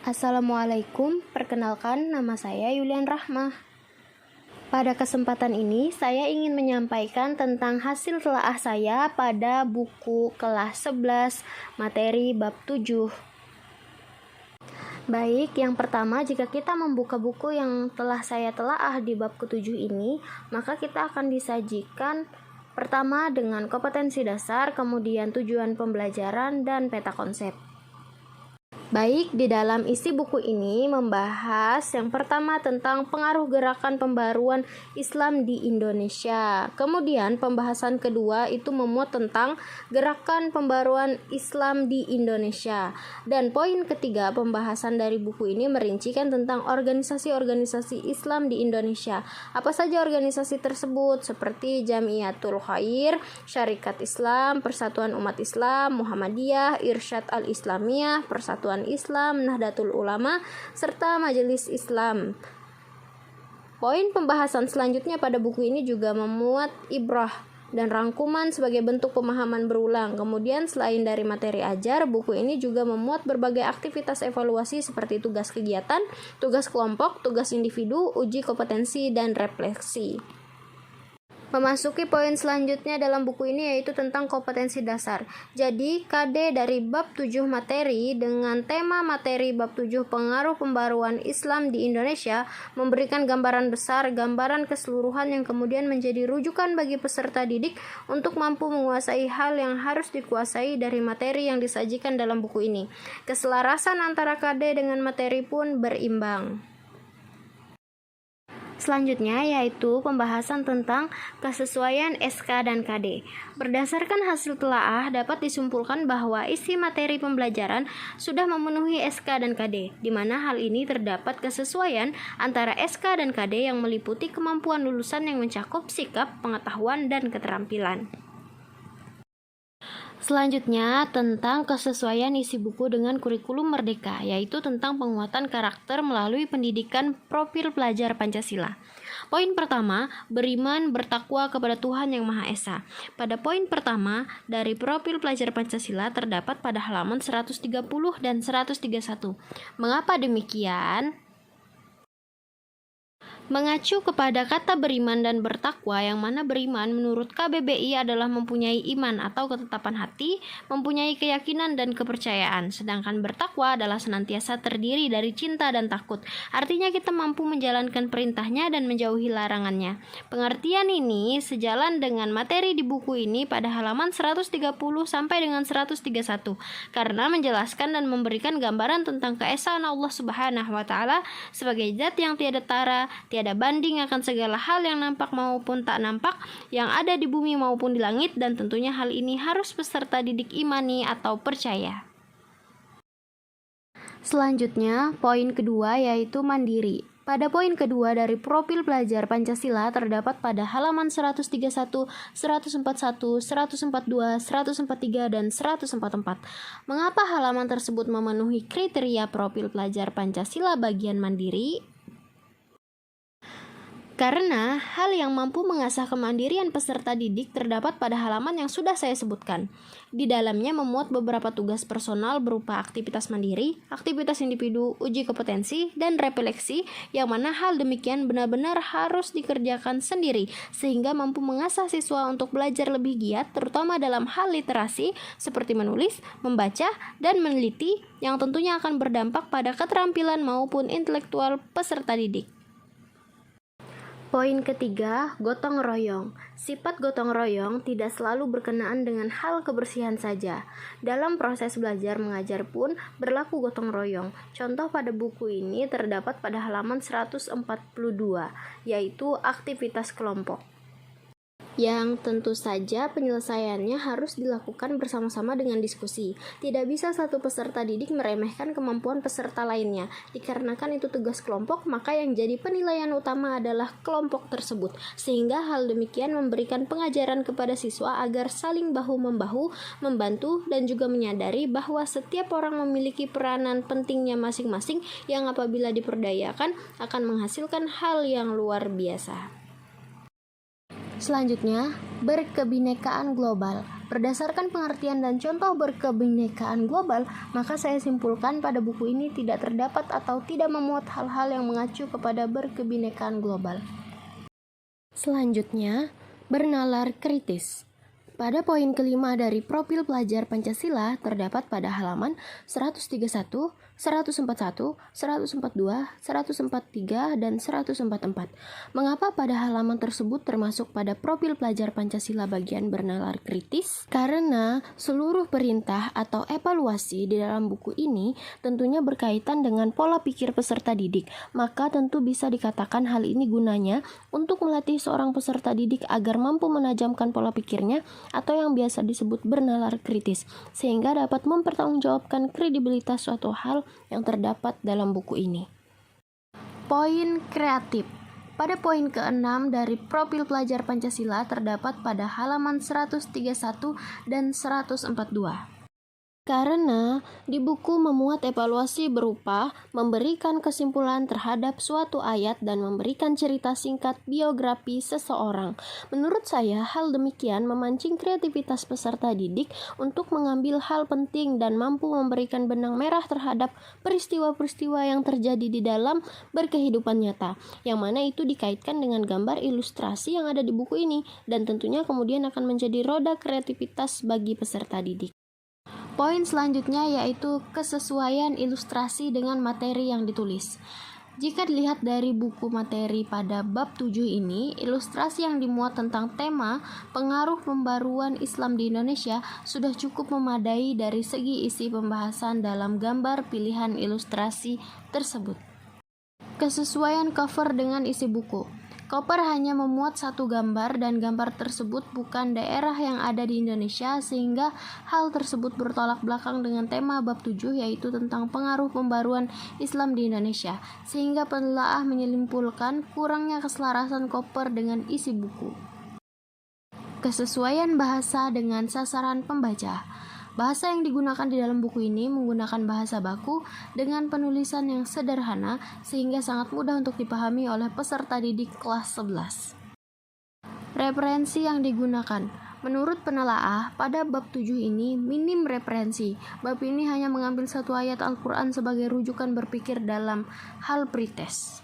Assalamualaikum, perkenalkan nama saya Yulian Rahmah. Pada kesempatan ini, saya ingin menyampaikan tentang hasil telaah saya pada buku kelas 11, materi bab 7. Baik, yang pertama, jika kita membuka buku yang telah saya telaah di bab ke-7 ini, maka kita akan disajikan pertama dengan kompetensi dasar, kemudian tujuan pembelajaran, dan peta konsep. Baik, di dalam isi buku ini membahas yang pertama tentang pengaruh gerakan pembaruan Islam di Indonesia. Kemudian pembahasan kedua itu memuat tentang gerakan pembaruan Islam di Indonesia. Dan poin ketiga pembahasan dari buku ini merincikan tentang organisasi-organisasi Islam di Indonesia. Apa saja organisasi tersebut seperti Jamiatul Khair, Syarikat Islam, Persatuan Umat Islam, Muhammadiyah, Irsyad Al-Islamiyah, Persatuan Islam, Nahdlatul Ulama, serta Majelis Islam. Poin pembahasan selanjutnya pada buku ini juga memuat ibrah dan rangkuman sebagai bentuk pemahaman berulang. Kemudian selain dari materi ajar, buku ini juga memuat berbagai aktivitas evaluasi seperti tugas kegiatan, tugas kelompok, tugas individu, uji kompetensi, dan refleksi. Memasuki poin selanjutnya dalam buku ini yaitu tentang kompetensi dasar. Jadi, KD dari bab 7 materi dengan tema materi bab 7 pengaruh pembaruan Islam di Indonesia memberikan gambaran besar, gambaran keseluruhan yang kemudian menjadi rujukan bagi peserta didik untuk mampu menguasai hal yang harus dikuasai dari materi yang disajikan dalam buku ini. Keselarasan antara KD dengan materi pun berimbang. Selanjutnya yaitu pembahasan tentang kesesuaian SK dan KD. Berdasarkan hasil telaah dapat disimpulkan bahwa isi materi pembelajaran sudah memenuhi SK dan KD, di mana hal ini terdapat kesesuaian antara SK dan KD yang meliputi kemampuan lulusan yang mencakup sikap, pengetahuan, dan keterampilan. Selanjutnya, tentang kesesuaian isi buku dengan kurikulum merdeka, yaitu tentang penguatan karakter melalui pendidikan profil pelajar Pancasila. Poin pertama, beriman bertakwa kepada Tuhan Yang Maha Esa. Pada poin pertama, dari profil pelajar Pancasila terdapat pada halaman 130 dan 131. Mengapa demikian? Mengacu kepada kata beriman dan bertakwa, yang mana beriman menurut KBBI adalah mempunyai iman atau ketetapan hati, mempunyai keyakinan dan kepercayaan, sedangkan bertakwa adalah senantiasa terdiri dari cinta dan takut. Artinya kita mampu menjalankan perintahnya dan menjauhi larangannya. Pengertian ini sejalan dengan materi di buku ini pada halaman 130 sampai dengan 131, karena menjelaskan dan memberikan gambaran tentang keesaan Allah Subhanahu wa Ta'ala sebagai zat yang tiada tara, tiada banding akan segala hal yang nampak maupun tak nampak, yang ada di bumi maupun di langit, dan tentunya hal ini harus peserta didik imani atau percaya. Selanjutnya, poin kedua yaitu mandiri. Pada poin kedua dari profil pelajar Pancasila terdapat pada halaman 131, 141, 142, 143, dan 144. Mengapa halaman tersebut memenuhi kriteria profil pelajar Pancasila bagian mandiri? Karena hal yang mampu mengasah kemandirian peserta didik terdapat pada halaman yang sudah saya sebutkan. Di dalamnya memuat beberapa tugas personal berupa aktivitas mandiri, aktivitas individu, uji kompetensi, dan refleksi, yang mana hal demikian benar-benar harus dikerjakan sendiri sehingga mampu mengasah siswa untuk belajar lebih giat, terutama dalam hal literasi seperti menulis, membaca, dan meneliti, yang tentunya akan berdampak pada keterampilan maupun intelektual peserta didik. Poin ketiga, gotong royong. Sifat gotong royong tidak selalu berkenaan dengan hal kebersihan saja. Dalam proses belajar mengajar pun berlaku gotong royong. Contoh pada buku ini terdapat pada halaman 142, yaitu aktivitas kelompok, yang tentu saja penyelesaiannya harus dilakukan bersama-sama dengan diskusi. Tidak bisa satu peserta didik meremehkan kemampuan peserta lainnya. Dikarenakan itu tugas kelompok, maka yang jadi penilaian utama adalah kelompok tersebut. Sehingga hal demikian memberikan pengajaran kepada siswa agar saling bahu-membahu, membantu, dan juga menyadari bahwa setiap orang memiliki peranan pentingnya masing-masing yang apabila diperdayakan akan menghasilkan hal yang luar biasa. Selanjutnya, berkebinekaan global. Berdasarkan pengertian dan contoh berkebinekaan global, maka saya simpulkan pada buku ini tidak terdapat atau tidak memuat hal-hal yang mengacu kepada berkebinekaan global. Selanjutnya, bernalar kritis. Pada poin kelima dari profil pelajar Pancasila terdapat pada halaman 131, 141, 142, 143, dan 144. Mengapa pada halaman tersebut termasuk pada profil pelajar Pancasila bagian bernalar kritis? Karena seluruh perintah atau evaluasi di dalam buku ini tentunya berkaitan dengan pola pikir peserta didik. Maka tentu bisa dikatakan hal ini gunanya untuk melatih seorang peserta didik agar mampu menajamkan pola pikirnya atau yang biasa disebut bernalar kritis, sehingga dapat mempertanggungjawabkan kredibilitas suatu hal yang terdapat dalam buku ini. Poin kreatif. Pada poin ke-6 dari profil pelajar Pancasila terdapat pada halaman 131 dan 142. Karena di buku memuat evaluasi berupa memberikan kesimpulan terhadap suatu ayat dan memberikan cerita singkat biografi seseorang. Menurut saya, hal demikian memancing kreativitas peserta didik untuk mengambil hal penting dan mampu memberikan benang merah terhadap peristiwa-peristiwa yang terjadi di dalam berkehidupan nyata, yang mana itu dikaitkan dengan gambar ilustrasi yang ada di buku ini, dan tentunya kemudian akan menjadi roda kreativitas bagi peserta didik. Poin selanjutnya yaitu kesesuaian ilustrasi dengan materi yang ditulis. Jika dilihat dari buku materi pada bab 7 ini, ilustrasi yang dimuat tentang tema pengaruh pembaruan Islam di Indonesia sudah cukup memadai dari segi isi pembahasan dalam gambar pilihan ilustrasi tersebut. Kesesuaian cover dengan isi buku. Cover hanya memuat satu gambar dan gambar tersebut bukan daerah yang ada di Indonesia, sehingga hal tersebut bertolak belakang dengan tema bab 7 yaitu tentang pengaruh pembaruan Islam di Indonesia, sehingga penelaah menyimpulkan kurangnya keselarasan cover dengan isi buku. Kesesuaian bahasa dengan sasaran pembaca. Bahasa yang digunakan di dalam buku ini menggunakan bahasa baku dengan penulisan yang sederhana sehingga sangat mudah untuk dipahami oleh peserta didik kelas 11. Referensi yang digunakan. Menurut penelaah, pada bab 7 ini minim referensi. Bab ini hanya mengambil satu ayat Al-Quran sebagai rujukan berpikir dalam hal pretest.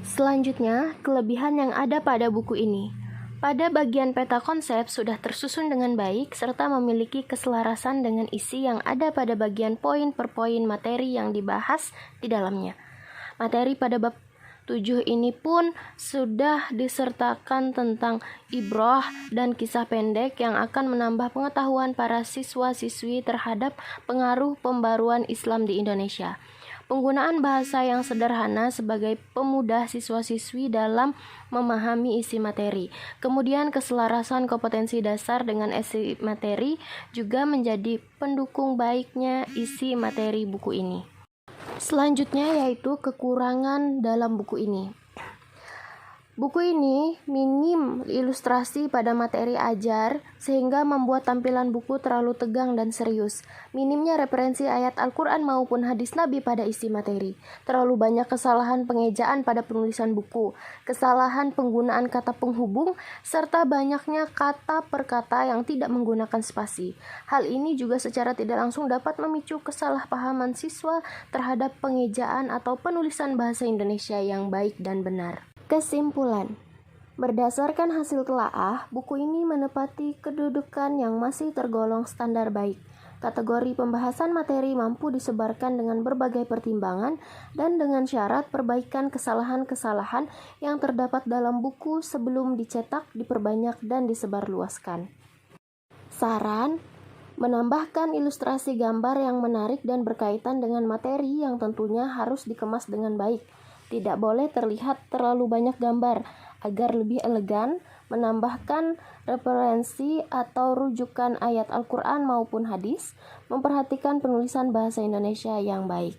Selanjutnya, kelebihan yang ada pada buku ini. Pada bagian peta konsep sudah tersusun dengan baik serta memiliki keselarasan dengan isi yang ada pada bagian poin per poin materi yang dibahas di dalamnya. Materi pada bab 7 ini pun sudah disertakan tentang ibrah dan kisah pendek yang akan menambah pengetahuan para siswa-siswi terhadap pengaruh pembaruan Islam di Indonesia. Penggunaan bahasa yang sederhana sebagai pemudah siswa-siswi dalam memahami isi materi. Kemudian keselarasan kompetensi dasar dengan isi materi juga menjadi pendukung baiknya isi materi buku ini. Selanjutnya yaitu kekurangan dalam buku ini. Buku ini minim ilustrasi pada materi ajar sehingga membuat tampilan buku terlalu tegang dan serius. Minimnya referensi ayat Al-Quran maupun hadis Nabi pada isi materi. Terlalu banyak kesalahan pengejaan pada penulisan buku, kesalahan penggunaan kata penghubung, serta banyaknya kata per kata yang tidak menggunakan spasi. Hal ini juga secara tidak langsung dapat memicu kesalahpahaman siswa terhadap pengejaan atau penulisan bahasa Indonesia yang baik dan benar. Kesimpulan. Berdasarkan hasil telaah, buku ini menepati kedudukan yang masih tergolong standar baik. Kategori pembahasan materi mampu disebarkan dengan berbagai pertimbangan dan dengan syarat perbaikan kesalahan-kesalahan yang terdapat dalam buku sebelum dicetak, diperbanyak, dan disebarluaskan. Saran: menambahkan ilustrasi gambar yang menarik dan berkaitan dengan materi yang tentunya harus dikemas dengan baik. Tidak boleh terlihat terlalu banyak gambar. Agar lebih elegan, menambahkan referensi atau rujukan ayat Al-Quran maupun hadis, memperhatikan penulisan bahasa Indonesia yang baik.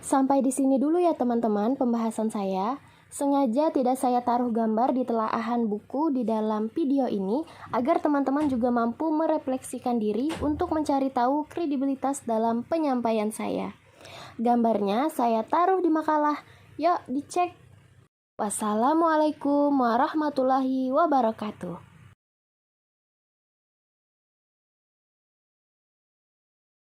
Sampai di sini dulu ya teman-teman pembahasan saya. Sengaja tidak saya taruh gambar di telaahan buku di dalam video ini agar teman-teman juga mampu merefleksikan diri untuk mencari tahu kredibilitas dalam penyampaian saya. Gambarnya saya taruh di makalah. Yuk dicek. Wassalamualaikum warahmatullahi wabarakatuh.